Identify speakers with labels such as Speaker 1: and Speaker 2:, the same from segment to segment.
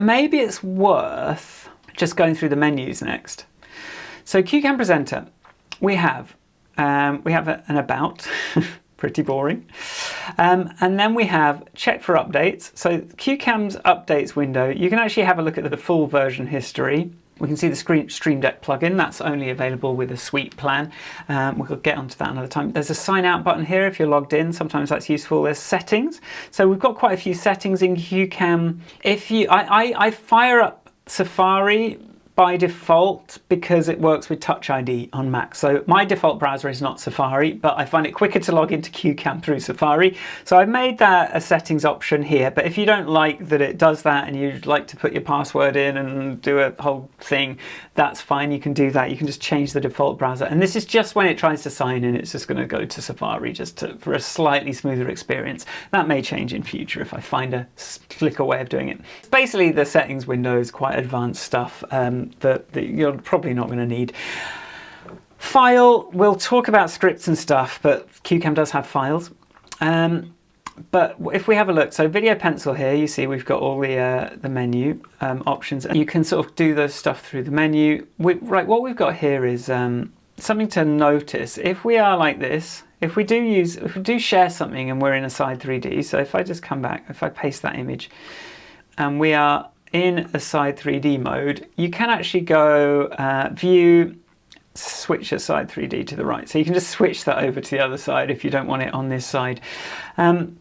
Speaker 1: maybe it's worth just going through the menus next. So CueCam Presenter, we have an about, pretty boring, and then we have check for updates. So CueCam's updates window, you can actually have a look at the full version history. We can see the Stream Deck plugin, that's only available with a suite plan. We'll get onto that another time. There's a sign out button here if you're logged in, sometimes that's useful. There's settings. So we've got quite a few settings in CueCam. I fire up Safari by default because it works with Touch ID on Mac. So my default browser is not Safari, but I find it quicker to log into CueCam through Safari. So I've made that a settings option here, but if you don't like that it does that and you'd like to put your password in and do a whole thing, that's fine, you can do that. You can just change the default browser. And this is just when it tries to sign in, it's just going to go to Safari for a slightly smoother experience. That may change in future if I find a slicker way of doing it. Basically, the settings window is quite advanced stuff that you're probably not going to need. File, we'll talk about scripts and stuff, but CueCam does have files. But if we have a look, so video pencil here, you see we've got all the menu options. You can sort of do those stuff through the menu. Right, what we've got here is something to notice. If we are like this, if we do share something and we're in Aside 3D, so if I just come back, if I paste that image, and we are in Aside 3D mode, you can actually go view, switch Aside 3D to the right. So you can just switch that over to the other side if you don't want it on this side. I'm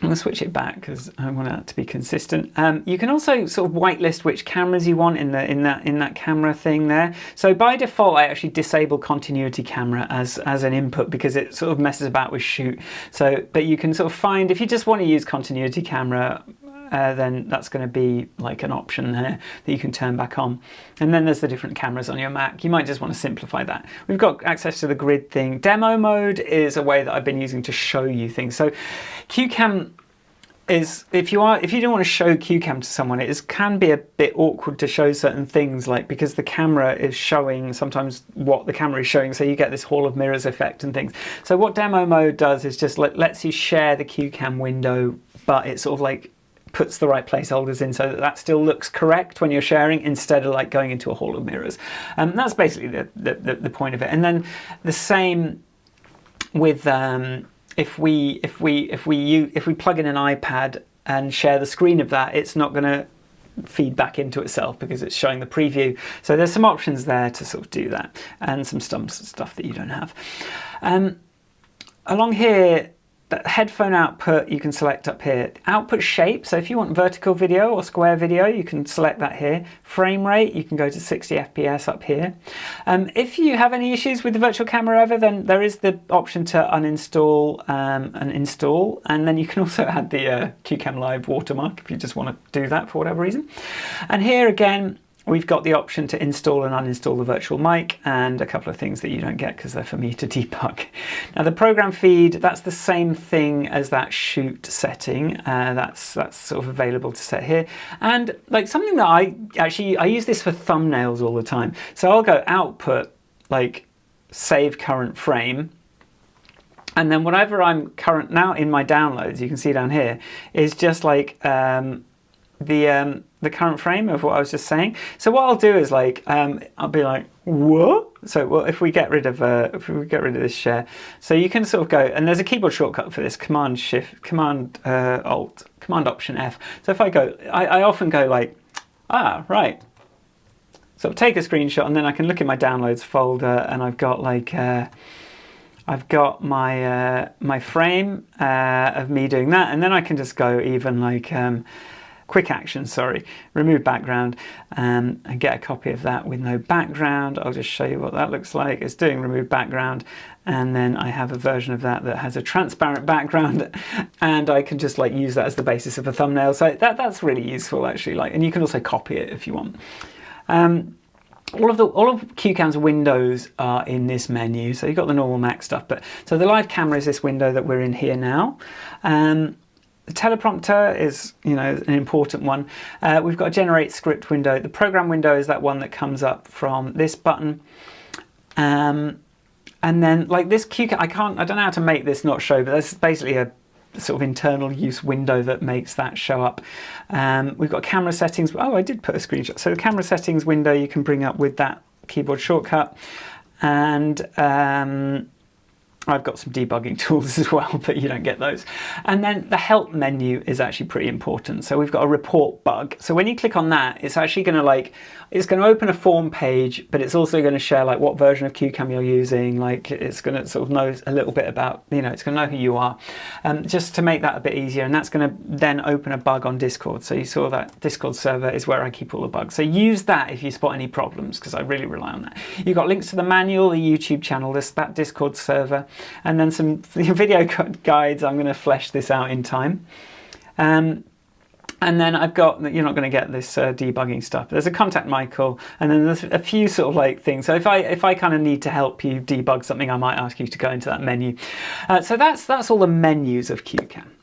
Speaker 1: going to switch it back because I want that to be consistent. You can also sort of whitelist which cameras you want in that camera thing there. So by default, I actually disable continuity camera as an input because it sort of messes about with shoot. So, but you can sort of find, if you just want to use continuity camera, then that's going to be like an option there that you can turn back on. And then there's the different cameras on your Mac. You might just want to simplify that. We've got access to the grid thing. Demo mode is a way that I've been using to show you things. So CueCam is, if you don't want to show CueCam to someone, it can be a bit awkward to show certain things, like because the camera is showing sometimes what the camera is showing, so you get this hall of mirrors effect and things. So what demo mode does is just lets you share the CueCam window, but it sort of like puts the right placeholders in so that still looks correct when you're sharing, instead of like going into a hall of mirrors. That's basically the point of it. And then the same with if we plug in an iPad and share the screen of that, it's not going to feed back into itself because it's showing the preview. So there's some options there to sort of do that, and some stuff that you don't have. Along here, the headphone output you can select up here. Output shape, so if you want vertical video or square video, you can select that here. Frame rate, you can go to 60 FPS up here. If you have any issues with the virtual camera ever, then there is the option to uninstall and install, and then you can also add the CueCam Live watermark if you just want to do that for whatever reason. And here again, we've got the option to install and uninstall the virtual mic, and a couple of things that you don't get because they're for me to debug. Now the program feed, that's the same thing as that shoot setting. That's sort of available to set here. And like something that I use this for thumbnails all the time. So I'll go output, like save current frame. And then whatever I'm current now in my downloads, you can see down here, is just like the current frame of what I was just saying. So what I'll do is like I'll be like, what? So well, if we get rid of this share, so you can sort of go, and there's a keyboard shortcut for this: Command Alt, Command Option F. So if I go, I often go like, right. So I'll take a screenshot, and then I can look in my downloads folder, and I've got like I've got my my frame of me doing that, and then I can just go even like quick action, remove background, and get a copy of that with no background. I'll just show you what that looks like. It's doing remove background, and then I have a version of that has a transparent background, and I can just like use that as the basis of a thumbnail. So that's really useful actually. Like, and you can also copy it if you want. All of CueCam's windows are in this menu. So you've got the normal Mac stuff, but so the live camera is this window that we're in here now. The teleprompter is, an important one. We've got a generate script window. The program window is that one that comes up from this button. And then like this CueCam, I don't know how to make this not show, but that's basically sort of internal use window that makes that show up. We've got camera settings. Oh, I did put a screenshot. So the camera settings window you can bring up with that keyboard shortcut. And I've got some debugging tools as well, but you don't get those. And then the help menu is actually pretty important. So we've got a report bug. So when you click on that, it's actually going to it's going to open a form page, but it's also going to share like what version of CueCam you're using. Like it's going to sort of know a little bit about, it's going to know who you are, just to make that a bit easier. And that's going to then open a bug on Discord. So you saw that Discord server is where I keep all the bugs. So use that if you spot any problems, because I really rely on that. You've got links to the manual, the YouTube channel, that Discord server, and then some video guides. I'm going to flesh this out in time. And then I've got, you're not going to get this debugging stuff. There's a contact Michael, and then there's a few sort of like things. So if I kind of need to help you debug something, I might ask you to go into that menu. So that's all the menus of CueCam.